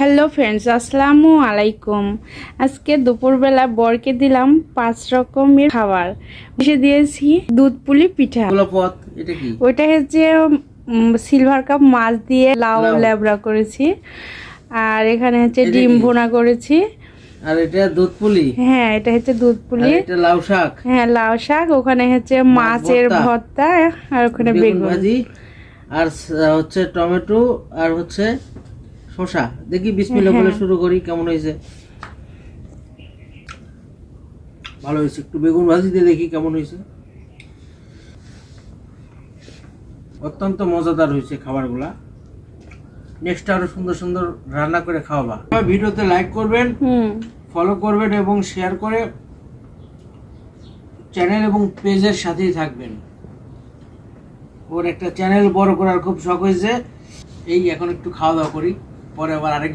Hello friends, আসসালামু আলাইকুম। আজকে দুপুরবেলা বরকে দিলাম 5 রকমের খাবার। বেশি দিয়েছি দুধ পুলি পিঠা। পথ এটা কি? ওইটা হচ্ছে সিলভার কাপ মাছ দিয়ে লাউ লাউ। ল্যাবড়া করেছি। আর এখানে হচ্ছে এটা ডিম কি? ভুনা করেছি। আর এটা দুধ পুলি। হ্যাঁ, এটা হচ্ছে দুধ আর পুলি। এটা লাউ শাক। হ্যাঁ, লাউ শাক। ওখানে হচ্ছে মাছের ভর্তা। আর ওখানে বেগুন ভাজি। আর হচ্ছে টমেটো আর হচ্ছে শসা। দেখি বিসমিল্লাহ বলে শুরু করি। কেমন হয়েছে? ভালো হয়েছে। একটু বেগুন ভাজি দিয়ে দেখি কেমন হয়েছে। অত্যন্ত মজাদার হয়েছে খাবারগুলা। নেক্সট আরো সুন্দর সুন্দর রান্না করে খাওয়াবা। ভিডিওতে লাইক করবেন, ফলো করবেন এবং শেয়ার করে চ্যানেল এবং পেজের সাথেই থাকবেন। ওর একটা চ্যানেল বড় করার খুব শখ হয়েছে। এই এখন একটু খাওয়া দাওয়া করি, পরে আবার আরেক